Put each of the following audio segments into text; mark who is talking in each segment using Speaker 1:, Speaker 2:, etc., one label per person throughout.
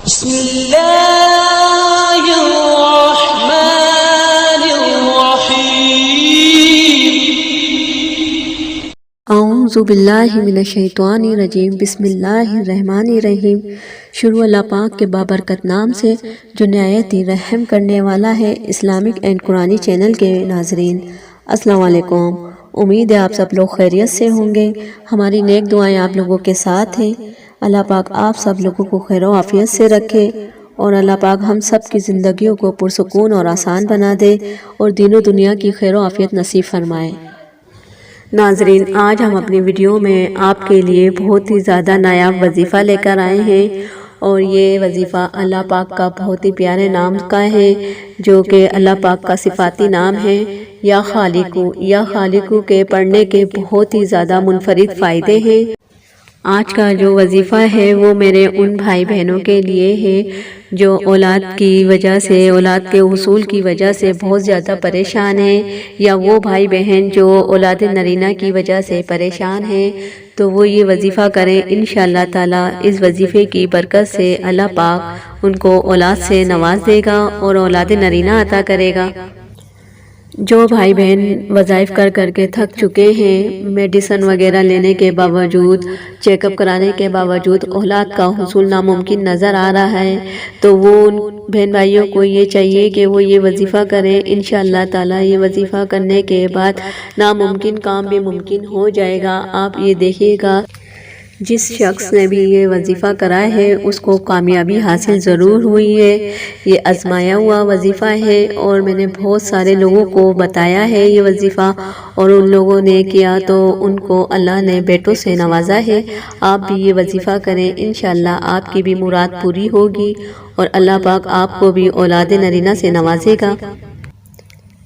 Speaker 1: بسم اللہ الرحمن الرحیم۔
Speaker 2: اعوذ باللہ من الشیطان الرجیم۔ بسم اللہ الرحمن الرحیم۔ شروع اللہ پاک کے بابرکت نام سے جو نہایت ہی رحم کرنے والا ہے۔ اسلامک اینڈ قرآنی چینل کے ناظرین السلام علیکم۔ امید ہے آپ سب لوگ خیریت سے ہوں گے۔ ہماری نیک دعائیں آپ لوگوں کے ساتھ ہیں۔ اللہ پاک آپ سب لوگوں کو خیر و عافیت سے رکھے اور اللہ پاک ہم سب کی زندگیوں کو پرسکون اور آسان بنا دے اور دین و دنیا کی خیر و عافیت نصیب فرمائے۔ ناظرین آج ہم اپنی ویڈیو میں آپ کے لیے بہت ہی زیادہ نایاب وظیفہ لے کر آئے ہیں، اور یہ وظیفہ اللہ پاک کا بہت ہی پیارے نام کا ہے، جو کہ اللہ پاک کا صفاتی نام ہے، یا خالقو۔ یا خالقو کے پڑھنے کے بہت ہی زیادہ منفرد فائدے ہیں۔ آج کا جو وظیفہ ہے وہ میرے ان بھائی بہنوں کے لیے ہے جو اولاد کی وجہ سے، اولاد کے حصول کی وجہ سے بہت زیادہ پریشان ہیں، یا وہ بھائی بہن جو اولاد نرینہ کی وجہ سے پریشان ہیں، تو وہ یہ وظیفہ کریں۔ انشاءاللہ تعالی اس وظیفے کی برکت سے اللہ پاک ان کو اولاد سے نواز دے گا اور اولاد نرینہ عطا کرے گا۔ جو بھائی بہن وظائف کر کر کے تھک چکے ہیں، میڈیسن وغیرہ لینے کے باوجود، چیک اپ کرانے کے باوجود اولاد کا حصول ناممکن نظر آ رہا ہے، تو وہ ان بہن بھائیوں کو یہ چاہیے کہ وہ یہ وظیفہ کریں۔ انشاءاللہ تعالی یہ وظیفہ کرنے کے بعد ناممکن کام بھی ممکن ہو جائے گا۔ آپ یہ دیکھیے گا، جس شخص نے بھی یہ وظیفہ کرا ہے اس کو کامیابی حاصل ضرور ہوئی ہے۔ یہ آزمایا ہوا وظیفہ ہے اور میں نے بہت سارے لوگوں کو بتایا ہے یہ وظیفہ، اور ان لوگوں نے کیا تو ان کو اللہ نے بیٹوں سے نوازا ہے۔ آپ بھی یہ وظیفہ کریں، انشاءاللہ آپ کی بھی مراد پوری ہوگی اور اللہ پاک آپ کو بھی اولاد نرینہ سے نوازے گا۔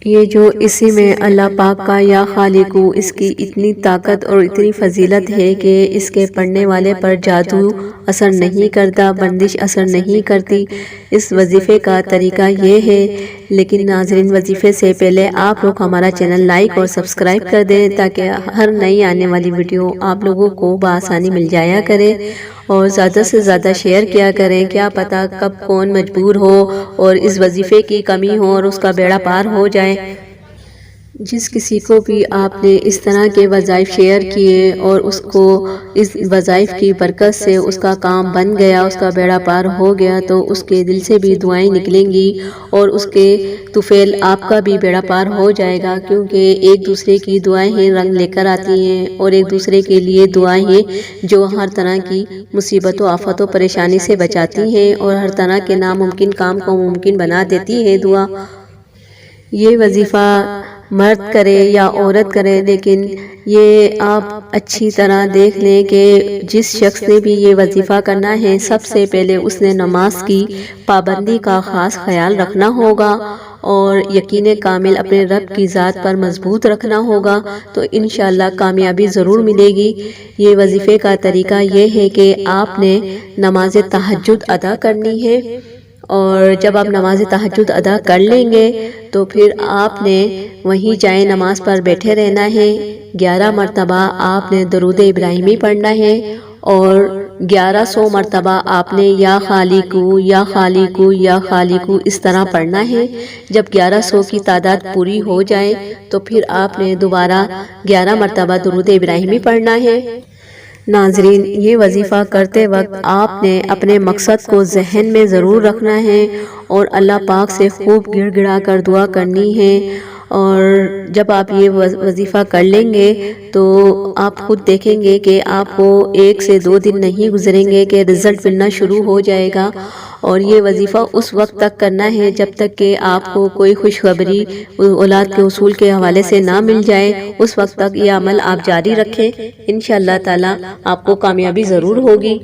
Speaker 2: یہ جو اسی میں اللہ پاک کا یا خالقو، اس کی اتنی طاقت اور اتنی فضیلت ہے کہ اس کے پڑھنے والے پر جادو اثر نہیں کرتا، بندش اثر نہیں کرتی۔ اس وظیفے کا طریقہ یہ ہے، لیکن ناظرین وظیفے سے پہلے آپ لوگ ہمارا چینل لائک اور سبسکرائب کر دیں تاکہ ہر نئی آنے والی ویڈیو آپ لوگوں کو بآسانی مل جایا کرے، اور زیادہ سے زیادہ شیئر کیا کریں۔ کیا پتہ کب کون مجبور ہو اور اس وظیفے کی کمی ہو اور اس کا بیڑا پار ہو جائے۔ جس کسی کو بھی آپ نے اس طرح کے وظائف شیئر کیے اور اس کو اس وظائف کی برکت سے اس کا کام بن گیا، اس کا بیڑا پار ہو گیا، تو اس کے دل سے بھی دعائیں نکلیں گی اور اس کے طفیل آپ کا بھی بیڑا پار ہو جائے گا، کیونکہ ایک دوسرے کی دعائیں ہیں رنگ لے کر آتی ہیں، اور ایک دوسرے کے لیے دعائیں ہیں جو ہر طرح کی مصیبت و آفت و پریشانی سے بچاتی ہیں اور ہر طرح کے ناممکن کام کو ممکن بنا دیتی ہے دعا۔ یہ وظیفہ مرد کرے یا عورت کرے، لیکن یہ آپ اچھی طرح دیکھ لیں کہ جس شخص نے بھی یہ وظیفہ کرنا ہے، سب سے پہلے اس نے نماز کی پابندی کا خاص خیال رکھنا ہوگا اور یقین کامل اپنے رب کی ذات پر مضبوط رکھنا ہوگا، تو انشاءاللہ کامیابی ضرور ملے گی۔ یہ وظیفے کا طریقہ یہ ہے کہ آپ نے نماز تہجد ادا کرنی ہے، اور جب آپ نماز تہجد ادا کر لیں گے تو پھر آپ نے وہیں جائے نماز پر بیٹھے رہنا ہے۔ 11 مرتبہ آپ نے درود ابراہیمی پڑھنا ہے، اور 1100 مرتبہ آپ نے یا خالقو یا خالقو یا خالقو اس طرح پڑھنا ہے۔ جب 1100 کی تعداد پوری ہو جائے تو پھر آپ نے دوبارہ 11 مرتبہ درود ابراہیمی پڑھنا ہے۔ ناظرین یہ وظیفہ کرتے وقت آپ نے اپنے مقصد کو ذہن میں ضرور رکھنا ہے اور اللہ پاک سے خوب گڑ گڑا کر دعا کرنی ہے، اور جب آپ یہ وظیفہ کر لیں گے تو آپ خود دیکھیں گے کہ آپ کو 1 سے 2 دن نہیں گزریں گے کہ رزلٹ ملنا شروع ہو جائے گا۔ اور یہ وظیفہ اس وقت تک کرنا ہے جب تک کہ آپ کو کوئی خوشخبری اولاد کے حصول کے حوالے سے نہ مل جائے، اس وقت تک یہ عمل آپ جاری رکھیں، انشاءاللہ تعالی آپ کو کامیابی ضرور ہوگی۔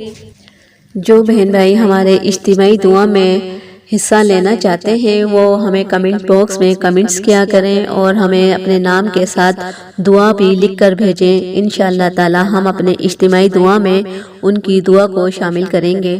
Speaker 2: جو بہن بھائی ہمارے اجتماعی دعا میں حصہ لینا چاہتے ہیں وہ ہمیں کمنٹ باکس میں کمنٹس کیا کریں اور ہمیں اپنے نام کے ساتھ دعا بھی لکھ کر بھیجیں۔ انشاءاللہ تعالی ہم اپنے اجتماعی دعا میں ان کی دعا کو شامل کریں گے۔